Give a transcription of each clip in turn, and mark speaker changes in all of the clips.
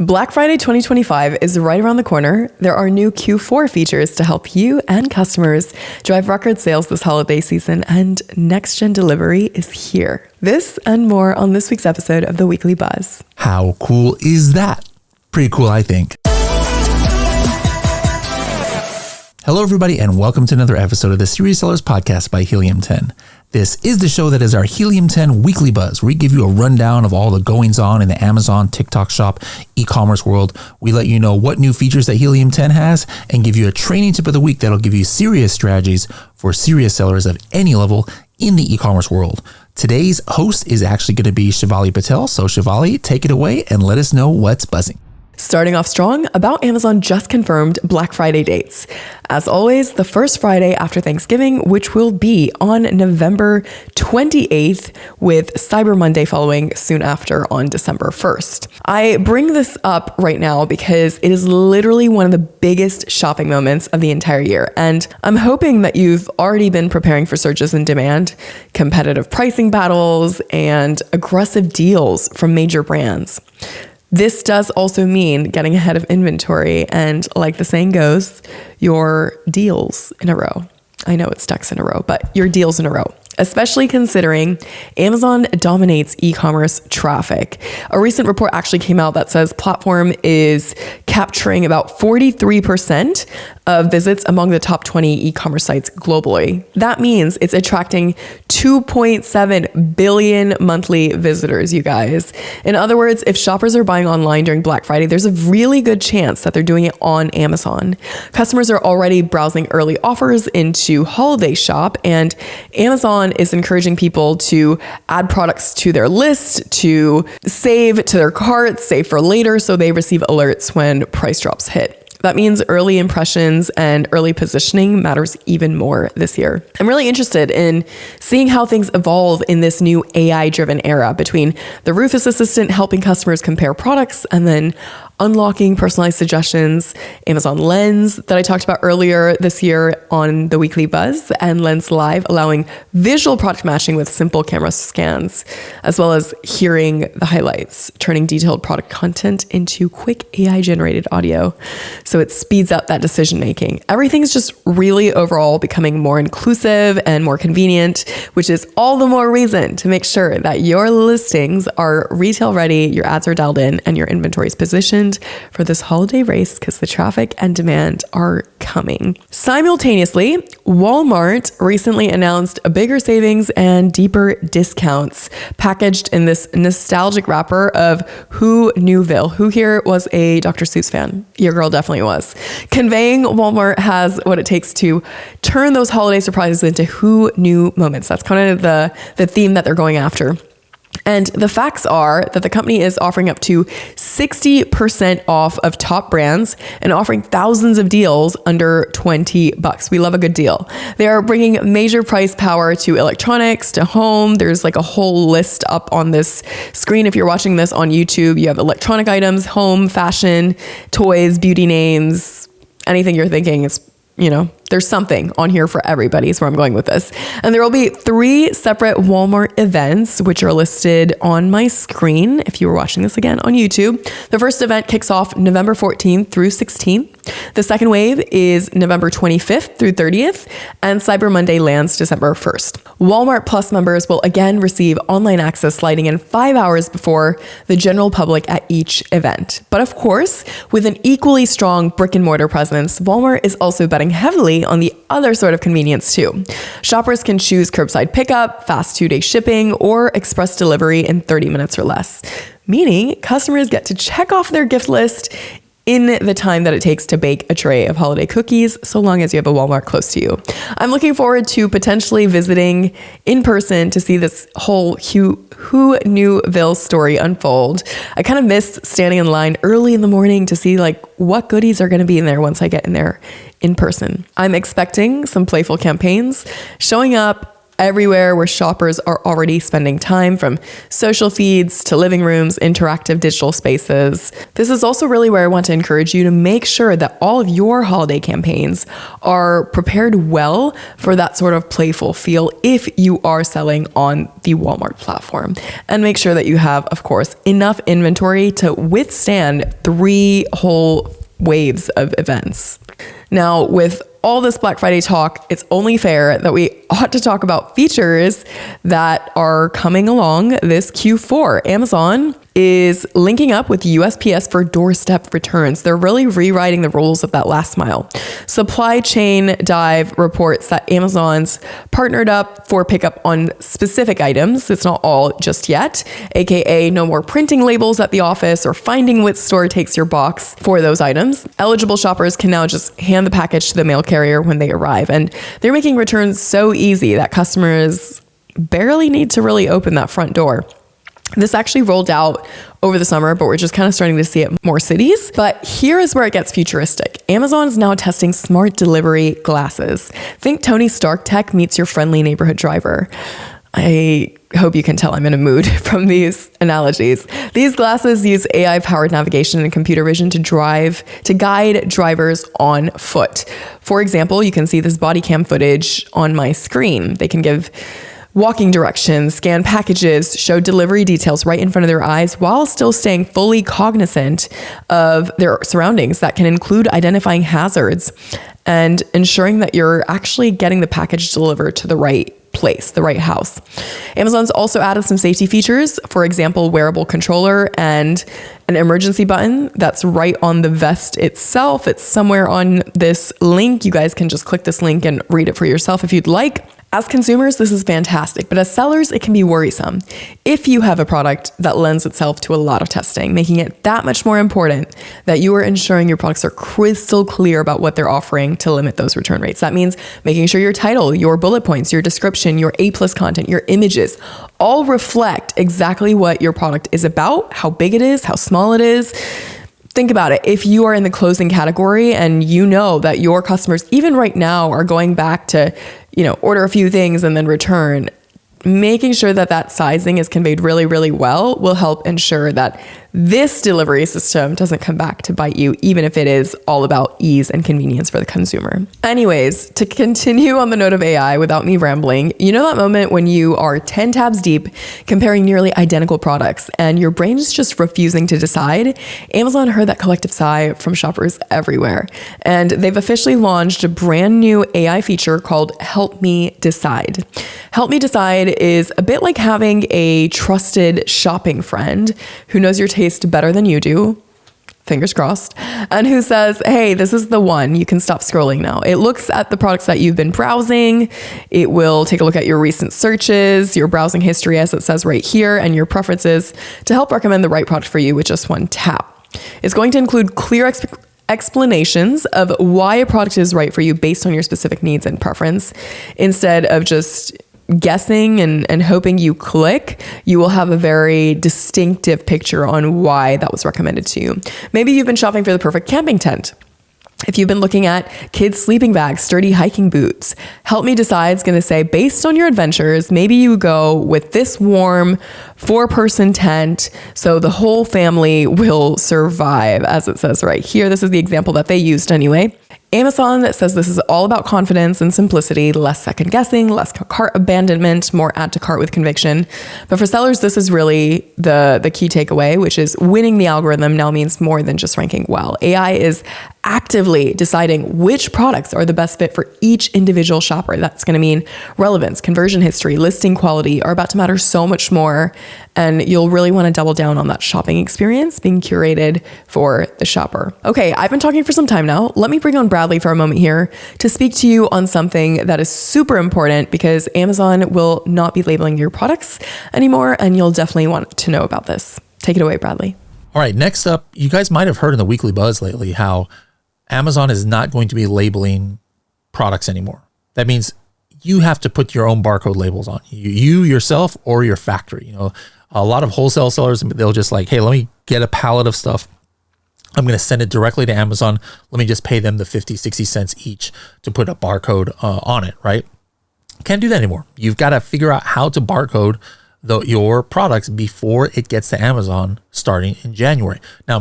Speaker 1: Black Friday 2025 is right around the corner. There are new Q4 features to help you and customers drive record sales this holiday season, and next-gen delivery is here. This and more on this week's episode of The Weekly Buzz.
Speaker 2: How cool is that? Pretty cool, I think. Hello, everybody, and welcome to another episode of the Serious Sellers Podcast by Helium 10. This is the show that is our Helium 10 Weekly Buzz, where we give you a rundown of all the goings-on in the Amazon, TikTok shop, e-commerce world. We let you know what new features that Helium 10 has and give you a training tip of the week that'll give you serious strategies for serious sellers of any level in the e-commerce world. Today's host is actually going to be Shivali Patel. So Shivali, take it away and let us know what's buzzing.
Speaker 1: Starting off strong, About Amazon just confirmed Black Friday dates. As always, the first Friday after Thanksgiving, which will be on November 28th, with Cyber Monday following soon after on December 1st. I bring this up right now because it is literally one of the biggest shopping moments of the entire year. And I'm hoping that you've already been preparing for surges in demand, competitive pricing battles, and aggressive deals from major brands. This does also mean getting ahead of inventory and, like the saying goes, your deals in a row. I know it's ducks in a row, but your deals in a row, especially considering Amazon dominates e-commerce traffic. A recent report actually came out that says platform is capturing about 43% of visits among the top 20 e-commerce sites globally. That means it's attracting 2.7 billion monthly visitors, you guys. In other words, if shoppers are buying online during Black Friday, there's a really good chance that they're doing it on Amazon. Customers are already browsing early offers into holiday shop, and Amazon is encouraging people to add products to their list, to save to their carts, save for later, so they receive alerts when price drops hit. That means early impressions and early positioning matters even more this year. I'm really interested in seeing how things evolve in this new AI-driven era between the Rufus Assistant helping customers compare products and then unlocking personalized suggestions, Amazon Lens that I talked about earlier this year on the Weekly Buzz, and Lens Live allowing visual product matching with simple camera scans, as well as hearing the highlights, turning detailed product content into quick AI-generated audio. So it speeds up that decision making. Everything's just really overall becoming more inclusive and more convenient, which is all the more reason to make sure that your listings are retail ready, your ads are dialed in, and your inventory is positioned for this holiday race because the traffic and demand are coming. Simultaneously, Walmart recently announced a bigger savings and deeper discounts packaged in this nostalgic wrapper of WhoKnewVille. Who here was a Dr. Seuss fan? Your girl definitely was. Conveying Walmart has what it takes to turn those holiday surprises into who knew moments. That's kind of the theme that they're going after. And the facts are that the company is offering up to 60% off of top brands and offering thousands of deals under $20. We love a good deal. They are bringing major price power to electronics, to home. There's like a whole list up on this screen. If you're watching this on YouTube, you have electronic items, home, fashion, toys, beauty names, anything you're thinking is, there's something on here for everybody is where I'm going with this. And there will be 3 separate Walmart events, which are listed on my screen if you were watching this again on YouTube. The first event kicks off November 14th through 16th. The second wave is November 25th through 30th, and Cyber Monday lands December 1st. Walmart Plus members will again receive online access sliding in 5 hours before the general public at each event. But of course, with an equally strong brick and mortar presence, Walmart is also betting heavily on the other sort of convenience too. Shoppers can choose curbside pickup, fast 2-day shipping, or express delivery in 30 minutes or less, meaning customers get to check off their gift list in the time that it takes to bake a tray of holiday cookies, so long as you have a Walmart close to you. I'm looking forward to potentially visiting in person to see this whole WhoKnewVille story unfold. I kind of missed standing in line early in the morning to see what goodies are going to be in there once I get in there in person. I'm expecting some playful campaigns, showing up everywhere where shoppers are already spending time, from social feeds to living rooms, interactive digital spaces. This is also really where I want to encourage you to make sure that all of your holiday campaigns are prepared well for that sort of playful feel if you are selling on the Walmart platform. And make sure that you have, of course, enough inventory to withstand 3 whole waves of events. Now, with all this Black Friday talk, it's only fair that we ought to talk about features that are coming along this Q4. Amazon is linking up with USPS for doorstep returns. They're really rewriting the rules of that last mile. Supply Chain Dive reports that Amazon's partnered up for pickup on specific items. It's not all just yet, aka no more printing labels at the office or finding which store takes your box for those items. Eligible shoppers can now just hand the package to the mail carrier when they arrive, and they're making returns so easy that customers barely need to really open that front door. This actually rolled out over the summer, but we're just kind of starting to see it in more cities. But here is where it gets futuristic. Amazon is now testing smart delivery glasses. Think Tony Stark tech meets your friendly neighborhood driver. I hope you can tell I'm in a mood from these analogies. These glasses use AI-powered navigation and computer vision to guide drivers on foot. For example, you can see this body cam footage on my screen. They can give walking directions, scan packages, show delivery details right in front of their eyes while still staying fully cognizant of their surroundings. That can include identifying hazards and ensuring that you're actually getting the package delivered to the right place, the right house. Amazon's also added some safety features, for example, wearable controller and an emergency button that's right on the vest itself. It's somewhere on this link. You guys can just click this link and read it for yourself if you'd like. As consumers, this is fantastic, but as sellers, it can be worrisome if you have a product that lends itself to a lot of testing, making it that much more important that you are ensuring your products are crystal clear about what they're offering to limit those return rates. That means making sure your title, your bullet points, your description, your A+ content, your images all reflect exactly what your product is about, how big it is, how small it is. Think about it. If you are in the clothing category and you know that your customers, even right now, are going back to, order a few things and then return, making sure that that sizing is conveyed really, really well will help ensure that this delivery system doesn't come back to bite you, even if it is all about ease and convenience for the consumer. Anyways, to continue on the note of AI without me rambling, you know that moment when you are 10 tabs deep comparing nearly identical products and your brain is just refusing to decide? Amazon heard that collective sigh from shoppers everywhere, and they've officially launched a brand new AI feature called Help Me Decide. Help Me Decide is a bit like having a trusted shopping friend who knows your taste better than you do, fingers crossed, and who says, hey, this is the one, you can stop scrolling now. It looks at the products that you've been browsing. It will take a look at your recent searches, your browsing history, as it says right here, and your preferences to help recommend the right product for you with just one tap. It's going to include clear explanations of why a product is right for you based on your specific needs and preference. Instead of just guessing and hoping you click, you will have a very distinctive picture on why that was recommended to you. Maybe you've been shopping for the perfect camping tent. If you've been looking at kids' sleeping bags, sturdy hiking boots, Help Me Decide is going to say, based on your adventures, maybe you go with this warm 4-person tent so the whole family will survive, as it says right here. This is the example that they used anyway. Amazon says this is all about confidence and simplicity, less second guessing, less cart abandonment, more add to cart with conviction. But for sellers, this is really the key takeaway, which is winning the algorithm now means more than just ranking well. AI is actively deciding which products are the best fit for each individual shopper. That's going to mean relevance, conversion history, listing quality are about to matter so much more. And you'll really want to double down on that shopping experience being curated for the shopper. Okay, I've been talking for some time now. Let me bring on Bradley for a moment here to speak to you on something that is super important because Amazon will not be labeling your products anymore, and you'll definitely want to know about this. Take it away, Bradley.
Speaker 2: All right, next up, you guys might have heard in the Weekly Buzz lately how Amazon is not going to be labeling products anymore. That means you have to put your own barcode labels on you yourself or your factory. A lot of wholesale sellers, they'll just like, hey, let me get a pallet of stuff. I'm going to send it directly to Amazon. Let me just pay them the 50, 60 cents each to put a barcode on it, right? Can't do that anymore. You've got to figure out how to barcode your products before it gets to Amazon starting in January. Now,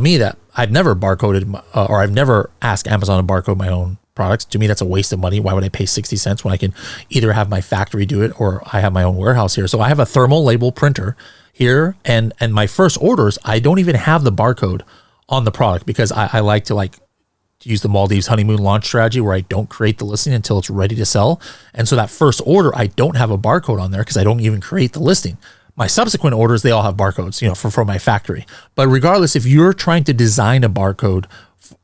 Speaker 2: I've never barcoded or I've never asked Amazon to barcode my own products. To me, that's a waste of money. Why would I pay 60 cents when I can either have my factory do it or I have my own warehouse here? So I have a thermal label printer here, and my first orders, I don't even have the barcode on the product because I like to use the Maldives honeymoon launch strategy where I don't create the listing until it's ready to sell. And so that first order, I don't have a barcode on there because I don't even create the listing. My subsequent orders, they all have barcodes, for my factory. But regardless, if you're trying to design a barcode,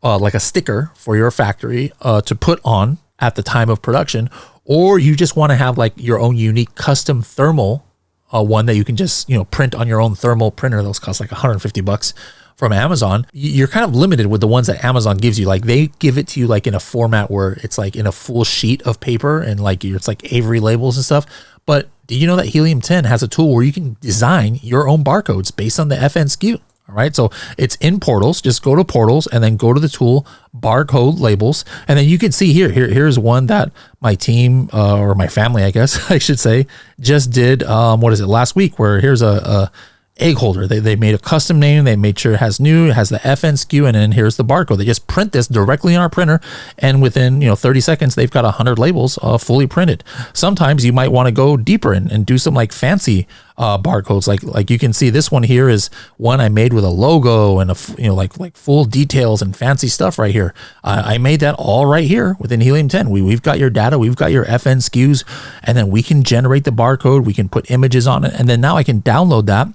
Speaker 2: like a sticker for your factory to put on at the time of production, or you just want to have like your own unique custom thermal one that you can just, print on your own thermal printer. Those cost like $150 from Amazon. You're kind of limited with the ones that Amazon gives you. Like they give it to you like in a format where it's like in a full sheet of paper and it's like Avery labels and stuff. But do you know that Helium 10 has a tool where you can design your own barcodes based on the FN SKU? All right. So it's in Portals. Just go to Portals and then go to the tool Barcode Labels. And then you can see here's one that my team or my family, I guess I should say, just did. Last week, where here's a egg holder. They made a custom name. They made sure it has the FN SKU, and then here's the barcode. They just print this directly on our printer, and within 30 seconds, they've got 100 labels fully printed. Sometimes you might want to go deeper and do some like fancy barcodes. Like you can see this one here is one I made with a logo and like full details and fancy stuff right here. I made that all right here within Helium 10. We've got your data, we've got your FN SKUs, and then we can generate the barcode. We can put images on it, and then now I can download that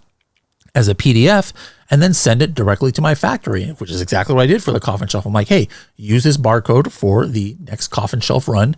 Speaker 2: as a PDF and then send it directly to my factory, which is exactly what I did for the coffin shelf. I'm like, hey, use this barcode for the next coffin shelf run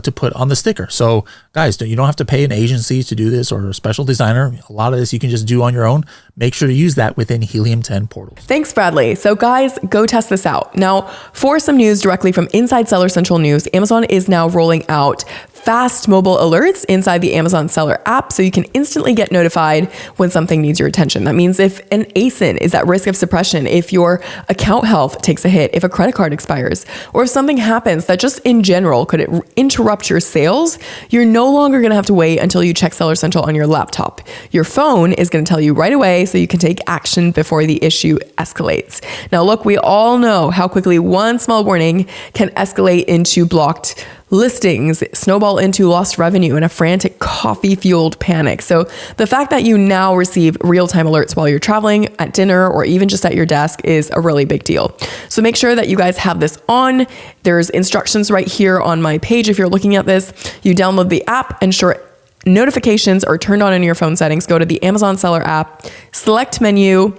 Speaker 2: to put on the sticker. So guys, you don't have to pay an agency to do this or a special designer. A lot of this you can just do on your own. Make sure to use that within Helium 10 Portals.
Speaker 1: Thanks, Bradley. So guys, go test this out. Now, for some news directly from inside Seller Central News, Amazon is now rolling out fast mobile alerts inside the Amazon Seller app so you can instantly get notified when something needs your attention. That means if an ASIN is at risk of suppression, if your account health takes a hit, if a credit card expires, or if something happens that just in general could interrupt your sales, you're no longer going to have to wait until you check Seller Central on your laptop. Your phone is going to tell you right away so you can take action before the issue escalates. Now, look, we all know how quickly one small warning can escalate into blocked listings, snowball into lost revenue, and a frantic coffee-fueled panic. So the fact that you now receive real-time alerts while you're traveling, at dinner, or even just at your desk is a really big deal. So make sure that you guys have this on. There's instructions right here on my page. If you're looking at this, you download the app, ensure notifications are turned on in your phone settings. Go to the Amazon Seller app, select menu,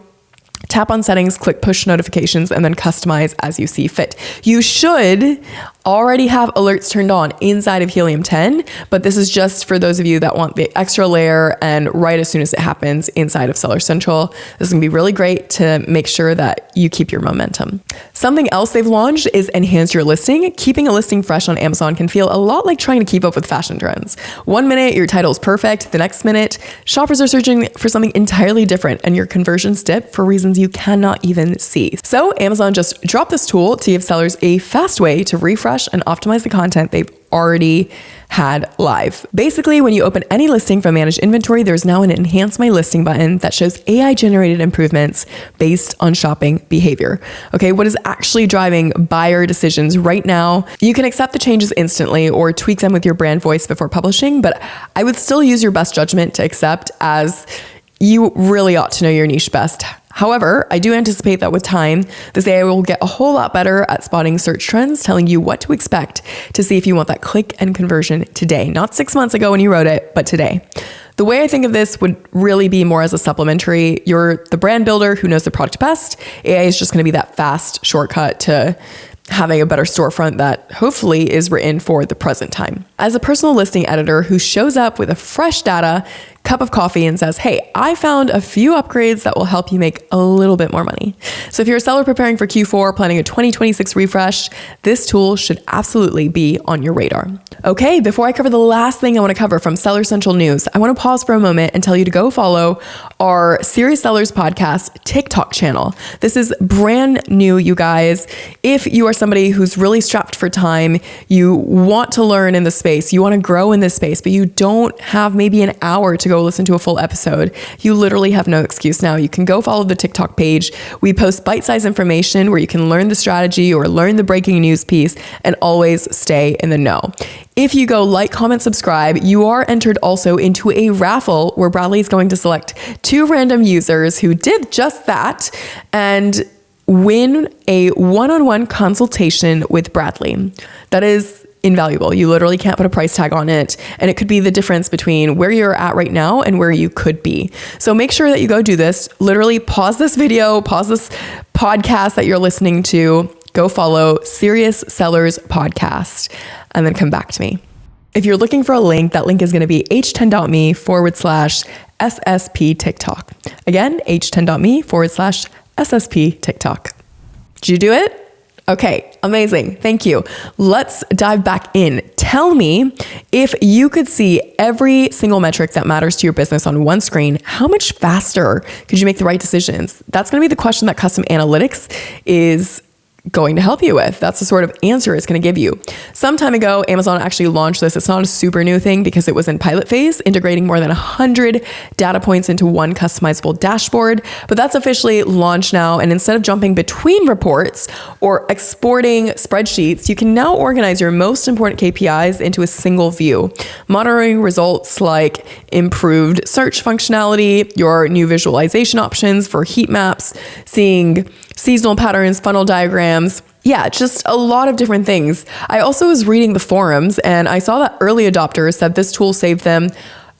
Speaker 1: tap on settings, click push notifications, and then customize as you see fit. You should already have alerts turned on inside of Helium 10, but this is just for those of you that want the extra layer and right as soon as it happens inside of Seller Central. This is gonna be really great to make sure that you keep your momentum. Something else they've launched is Enhance Your Listing. Keeping a listing fresh on Amazon can feel a lot like trying to keep up with fashion trends. One minute, your title's perfect. The next minute, shoppers are searching for something entirely different and your conversions dip for reasons you cannot even see. So Amazon just dropped this tool to give sellers a fast way to refresh and optimize the content they've already had live. Basically, when you open any listing from Manage Inventory, there's now an Enhance My Listing button that shows AI-generated improvements based on shopping behavior. Okay, what is actually driving buyer decisions right now? You can accept the changes instantly or tweak them with your brand voice before publishing, but I would still use your best judgment to accept, as you really ought to know your niche best. However, I do anticipate that with time, this AI will get a whole lot better at spotting search trends, telling you what to expect to see if you want that click and conversion today. Not 6 months ago when you wrote it, but today. The way I think of this would really be more as a supplementary. You're the brand builder who knows the product best. AI is just going to be that fast shortcut to having a better storefront that hopefully is written for the present time. As a personal listing editor who shows up with a fresh data, cup of coffee and says, hey, I found a few upgrades that will help you make a little bit more money. So if you're a seller preparing for Q4, planning a 2026 refresh, this tool should absolutely be on your radar. Okay, before I cover the last thing I want to cover from Seller Central News, I want to pause for a moment and tell you to go follow our Serious Sellers Podcast TikTok channel. This is brand new, you guys. If you are somebody who's really strapped for time, you want to learn in the space, you want to grow in this space, but you don't have maybe an hour to go listen to a full episode, you literally have no excuse now. You can go follow the TikTok page. We post bite-sized information where you can learn the strategy or learn the breaking news piece and always stay in the know. If you go like, comment, subscribe, you are entered also into a raffle where Bradley is going to select 2 random users who did just that and win a one-on-one consultation with Bradley. That is invaluable. You literally can't put a price tag on it, and it could be the difference between where you're at right now and where you could be. So make sure that you go do this. Literally pause this video, pause this podcast that you're listening to, go follow Serious Sellers Podcast, and then come back to me. If you're looking for a link, that link is going to be h10.me/SSP TikTok. Again, h10.me/SSP TikTok. Did you do it? Okay, amazing. Thank you. Let's dive back in. Tell me, if you could see every single metric that matters to your business on one screen, how much faster could you make the right decisions? That's going to be the question that custom analytics is going to help you with. That's the sort of answer it's going to give you. Some time ago, Amazon actually launched this. It's not a super new thing because it was in pilot phase, integrating more than 100 data points into one customizable dashboard. But that's officially launched now. And instead of jumping between reports or exporting spreadsheets, you can now organize your most important KPIs into a single view, monitoring results like improved search functionality, your new visualization options for heat maps, seeing seasonal patterns, funnel diagrams. Yeah, just a lot of different things. I also was reading the forums and I saw that early adopters said this tool saved them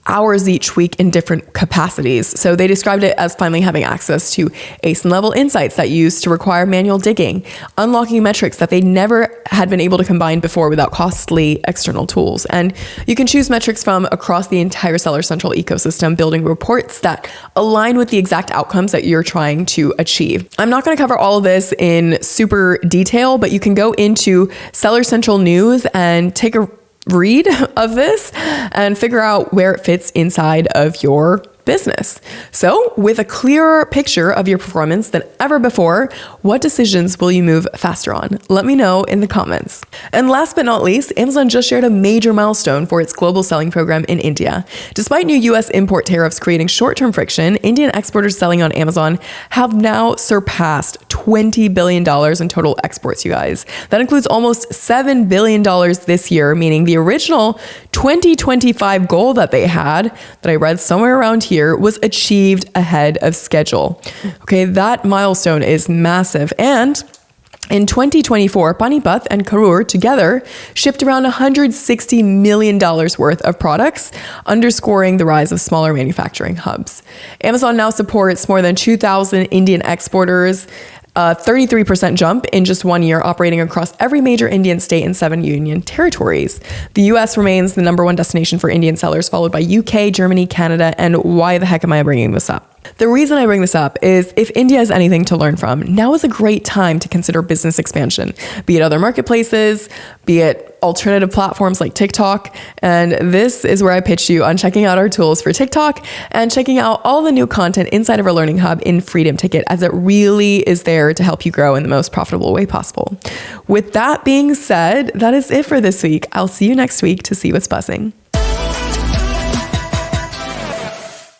Speaker 1: hours each week in different capacities. So they described it as finally having access to ASIN level insights that used to require manual digging, unlocking metrics that they never had been able to combine before without costly external tools. And you can choose metrics from across the entire Seller Central ecosystem, building reports that align with the exact outcomes that you're trying to achieve. I'm not going to cover all of this in super detail, but you can go into Seller Central News and take a read of this and figure out where it fits inside of your business. So with a clearer picture of your performance than ever before, what decisions will you move faster on? Let me know in the comments. And last but not least, Amazon just shared a major milestone for its global selling program in India. Despite new US import tariffs creating short-term friction, Indian exporters selling on Amazon have now surpassed $20 billion in total exports, you guys. That includes almost $7 billion this year, meaning the original 2025 goal that they had, that I read somewhere around here, was achieved ahead of schedule. Okay, that milestone is massive. And in 2024, Panipat and Karur together shipped around $160 million worth of products, underscoring the rise of smaller manufacturing hubs. Amazon now supports more than 2,000 Indian exporters, a 33% jump in just 1 year, operating across every major Indian state and 7 union territories. The US remains the #1 destination for Indian sellers, followed by UK, Germany, Canada, and why the heck am I bringing this up? The reason I bring this up is if India is anything to learn from, now is a great time to consider business expansion, be it other marketplaces, be it alternative platforms like TikTok. And this is where I pitch you on checking out our tools for TikTok and checking out all the new content inside of our Learning Hub in Freedom Ticket, as it really is there to help you grow in the most profitable way possible. With that being said, that is it for this week. I'll see you next week to see what's buzzing.